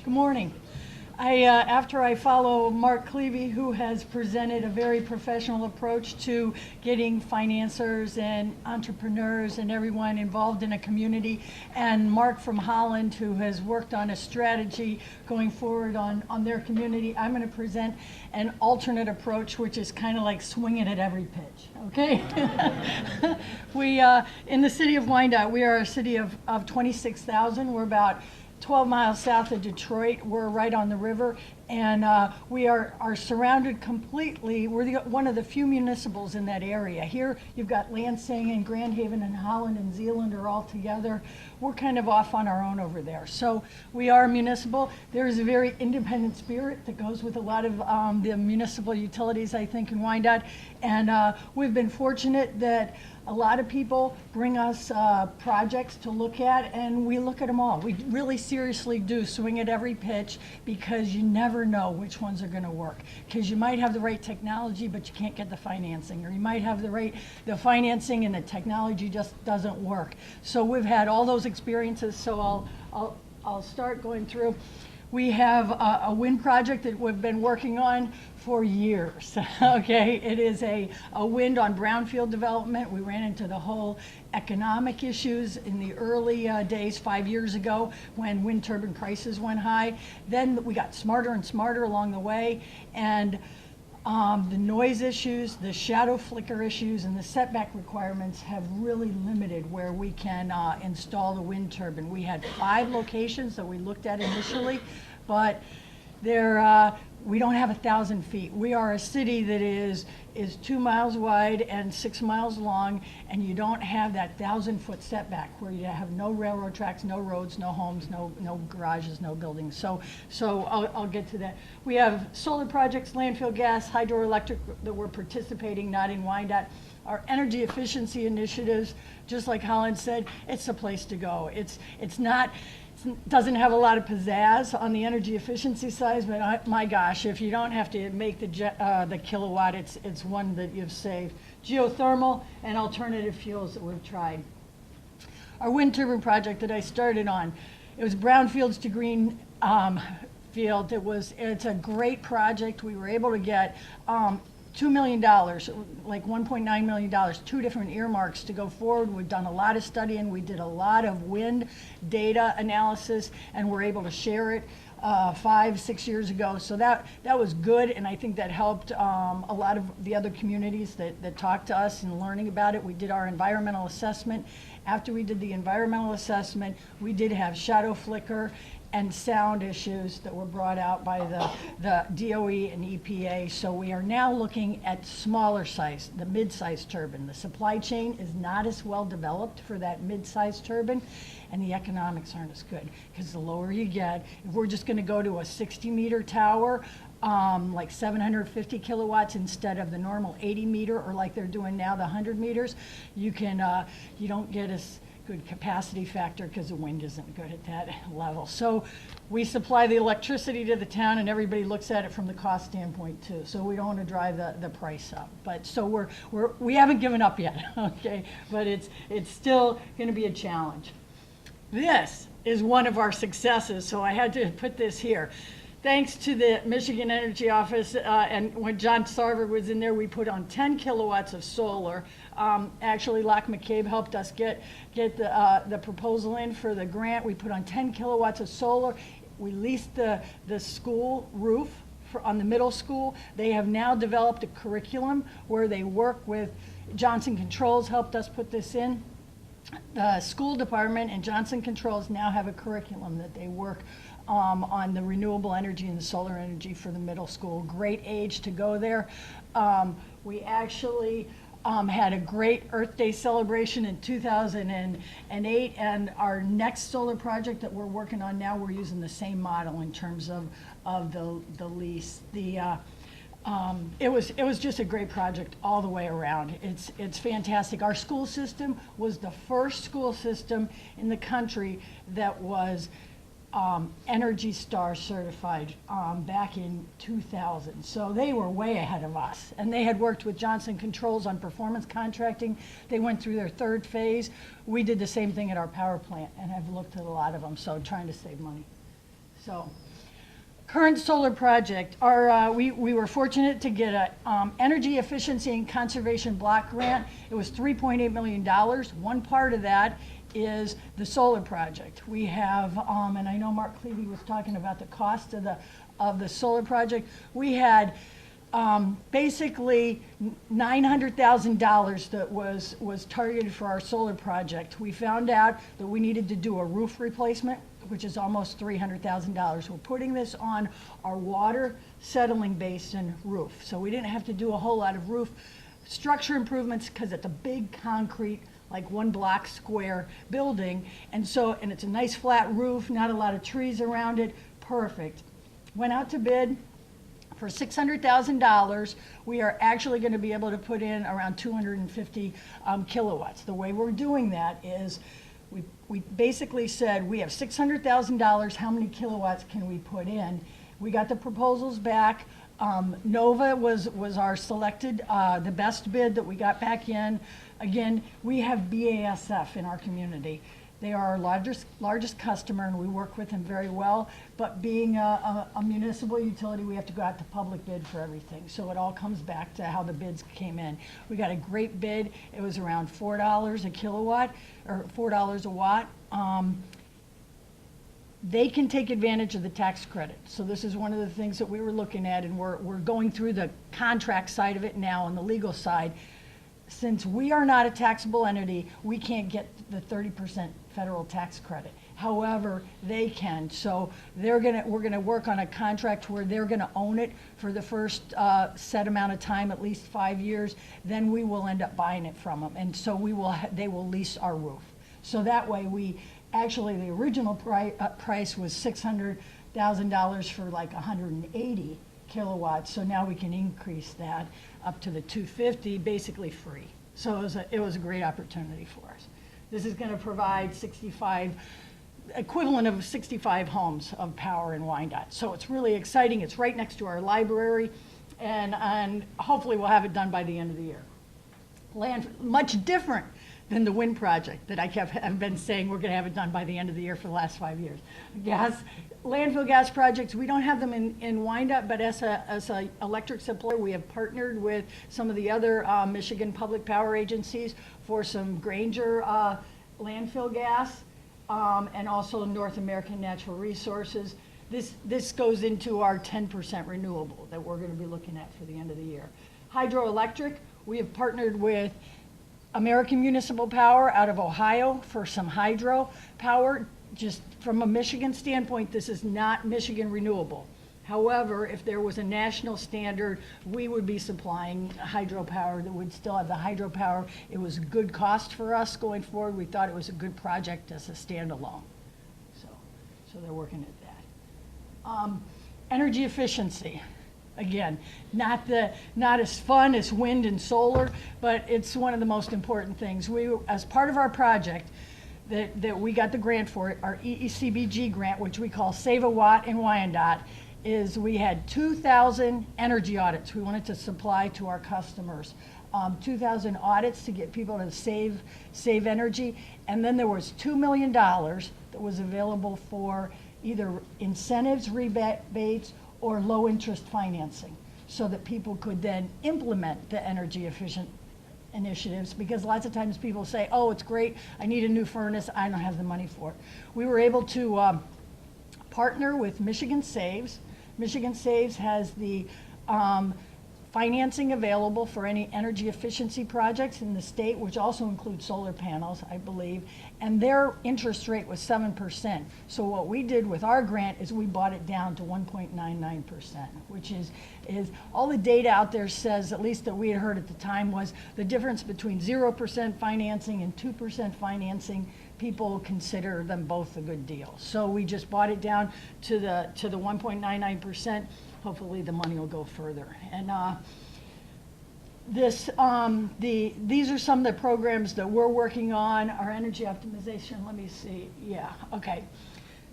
Good morning. After I follow Mark Clevey, who has presented a very professional approach to getting financiers and entrepreneurs and everyone involved in a community, and Mark from Holland, who has worked on a strategy going forward on their community, I'm going to present an alternate approach, which is kind of like swinging at every pitch, okay? In the city of Wyandotte, we are a city of 26,000. We're about 12 miles south of Detroit. We're right on the river, and we are surrounded completely. We're one of the few municipals in that area. Here you've got Lansing and Grand Haven and Holland and Zeeland are all together. We're kind of off on our own over there. So we are municipal. There's a very independent spirit that goes with a lot of the municipal utilities, I think, in Wyandotte. And we've been fortunate that a lot of people bring us projects to look at, and we look at them all. We really seriously do swing at every pitch, because you never know which ones are going to work. Because you might have the right technology, but you can't get the financing, or you might have the financing and the technology just doesn't work. So we've had all those experiences. So I'll start going through. We have a wind project that we've been working on for years, okay? It is a wind on brownfield development. We ran into the whole economic issues in the early days 5 years ago when wind turbine prices went high. Then we got smarter and smarter along the way, and the noise issues, the shadow flicker issues, and the setback requirements have really limited where we can install the wind turbine. We had 5 locations that we looked at initially, but we don't have 1,000 feet. We are a city that is 2 miles wide and 6 miles long, and you don't have that 1,000-foot setback where you have no railroad tracks, no roads, no homes, no garages, no buildings. So I'll get to that. We have solar projects, landfill gas, hydroelectric that we're participating, not in Wyandotte. Our energy efficiency initiatives, just like Holland said, it's the place to go. It doesn't have a lot of pizzazz on the energy efficiency side, but my gosh, if you don't have to make the kilowatt, it's one that you've saved. Geothermal and alternative fuels that we've tried. Our wind turbine project that I started on, it was brownfields to green field. It's a great project. We were able to get $2 million, like $1.9 million, 2 different earmarks to go forward. We've done a lot of studying. We did a lot of wind data analysis, and we're able to share it 5-6 years ago. So that was good, and I think that helped a lot of the other communities that talked to us in learning about it. We did our environmental assessment. After we did the environmental assessment, we did have shadow flicker and sound issues that were brought out by the DOE and EPA. So we are now looking at smaller size, the mid-size turbine. The supply chain is not as well developed for that mid-size turbine, and the economics aren't as good, because the lower you get, if we're just gonna go to a 60-meter tower, like 750 kilowatts instead of the normal 80 meter, or like they're doing now, the 100 meters, you don't get as good capacity factor because the wind isn't good at that level. So we supply the electricity to the town, and everybody looks at it from the cost standpoint too. So we don't want to drive the price up. But so we haven't given up yet, okay? But it's still going to be a challenge. This is one of our successes, so I had to put this here. Thanks to the Michigan Energy Office, and when John Sarver was in there, we put on 10 kilowatts of solar. Actually, Lock McCabe helped us get the proposal in for the grant. We put on 10 kilowatts of solar. We leased the school roof on the middle school. They have now developed a curriculum where they work with Johnson Controls, helped us put this in. The school department and Johnson Controls now have a curriculum that they work on the renewable energy and the solar energy for the middle school. Great age to go there. We actually had a great Earth Day celebration in 2008, and our next solar project that we're working on now, we're using the same model in terms of the lease. It was just a great project all the way around. It's fantastic. Our school system was the first school system in the country that was Energy Star certified back in 2000. So they were way ahead of us. And they had worked with Johnson Controls on performance contracting. They went through their 3rd phase. We did the same thing at our power plant and have looked at a lot of them, so trying to save money. So Current solar project, we were fortunate to get a energy efficiency and conservation block grant. It was $3.8 million. One part of that is the solar project. We have, and I know Mark Clevey was talking about the cost of the solar project. We had basically $900,000 that was targeted for our solar project. We found out that we needed to do a roof replacement, which is almost $300,000. We're putting this on our water settling basin roof. So we didn't have to do a whole lot of roof structure improvements because it's a big concrete, like 1 block square building. And it's a nice flat roof, not a lot of trees around it, perfect. Went out to bid for $600,000. We are actually going to be able to put in around 250 kilowatts. The way we're doing that is we basically said, we have $600,000, how many kilowatts can we put in? We got the proposals back. Nova was our selected, the best bid that we got back in. Again, we have BASF in our community. They are our largest customer, and we work with them very well. But being a municipal utility, we have to go out to public bid for everything. So it all comes back to how the bids came in. We got a great bid. It was around $4 a kilowatt, or $4 a watt. They can take advantage of the tax credit. So this is one of the things that we were looking at, and we're going through the contract side of it now and the legal side. Since we are not a taxable entity, we can't get the 30% federal tax credit. However, they can. So we're gonna work on a contract where they're gonna own it for the first set amount of time, at least 5 years. Then we will end up buying it from them, and so they will lease our roof. So that way, actually the original price was $600,000 for like 180 kilowatts. So now we can increase that up to the 250, basically free. So it was a great opportunity for us. This is going to provide equivalent of 65 homes of power in Wyandotte. So it's really exciting. It's right next to our library, and hopefully we'll have it done by the end of the year. Much different than the wind project that I've been saying we're going to have it done by the end of the year for the last 5 years. Landfill gas projects, we don't have them in Wyandotte, but as a electric supplier, we have partnered with some of the other Michigan public power agencies for some Granger landfill gas, and also North American Natural Resources. This goes into our 10% renewable that we're going to be looking at for the end of the year. Hydroelectric, we have partnered with American Municipal Power out of Ohio for some hydro power. Just from a Michigan standpoint, this is not Michigan renewable. However, if there was a national standard, we would be supplying hydropower that would still have the hydropower. It was a good cost for us going forward. We thought it was a good project as a standalone. So they're working at that. Energy efficiency. Again, not as fun as wind and solar, but it's one of the most important things. As part of our project that we got the grant for, our EECBG grant, which we call Save a Watt in Wyandotte, is we had 2,000 energy audits we wanted to supply to our customers. 2,000 audits to get people to save energy. And then there was $2 million that was available for either incentives, rebates, or low interest financing, so that people could then implement the energy efficient initiatives, because lots of times people say, oh, it's great, I need a new furnace, I don't have the money for it. We were able to partner with Michigan Saves. Michigan Saves has the financing available for any energy efficiency projects in the state, which also includes solar panels, I believe, and their interest rate was 7%. So what we did with our grant is we bought it down to 1.99%, which is all the data out there says, at least that we had heard at the time, was the difference between 0% financing and 2% financing. People consider them both a good deal. So we just bought it down to the 1.99%. Hopefully the money will go further. And these are some of the programs that we're working on. Our energy optimization, let me see, yeah, okay.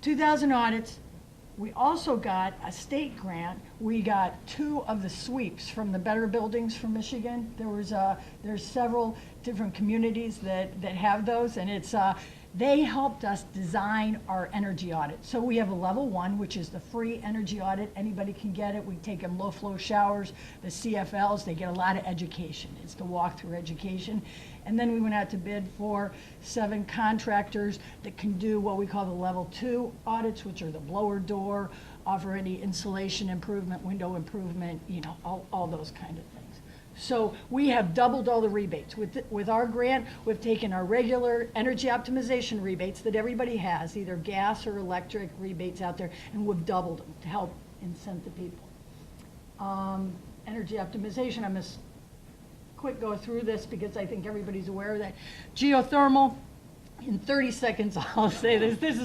2,000 audits. We also got a state grant. We got 2 of the sweeps from the Better Buildings from Michigan. There's several different communities that have those, and They helped us design our energy audit. So we have a level 1, which is the free energy audit. Anybody can get it. We take them low flow showers, the CFLs, they get a lot of education. It's the walkthrough education. And then we went out to bid for 7 contractors that can do what we call the level 2 audits, which are the blower door, offer any insulation improvement, window improvement, you know, all those kind of things. So we have doubled all the rebates. With our grant, we've taken our regular energy optimization rebates that everybody has, either gas or electric rebates out there, and we've doubled them to help incent the people. Energy optimization, I'm going to quick go through this because I think everybody's aware of that. Geothermal, in 30 seconds, I'll say this. This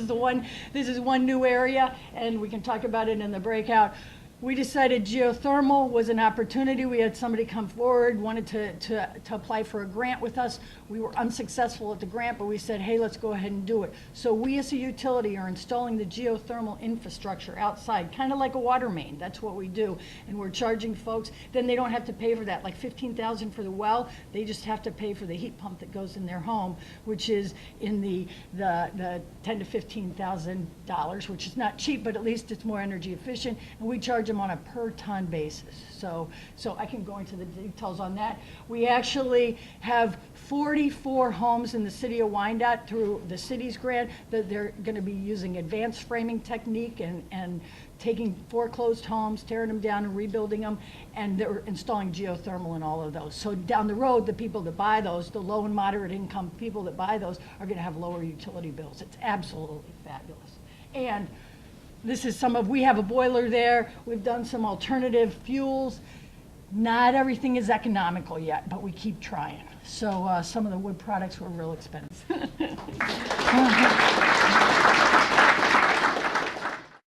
is one new area, and we can talk about it in the breakout. We decided geothermal was an opportunity. We had somebody come forward, wanted to apply for a grant with us. We were unsuccessful at the grant, but we said, hey, let's go ahead and do it. So we as a utility are installing the geothermal infrastructure outside, kind of like a water main. That's what we do. And we're charging folks. Then they don't have to pay for that, like $15,000 for the well. They just have to pay for the heat pump that goes in their home, which is in the $10,000 to $15,000, which is not cheap, but at least it's more energy efficient. And we charge them on a per ton basis. So I can go into the details on that. We actually have 44 homes in the city of Wyandotte through the city's grant that they're going to be using advanced framing technique and taking foreclosed homes, tearing them down and rebuilding them, and they're installing geothermal in all of those. So down the road, the people that buy those, the low and moderate income people that buy those are going to have lower utility bills. It's absolutely fabulous. And this is we have a boiler there. We've done some alternative fuels. Not everything is economical yet, but we keep trying. So some of the wood products were real expensive.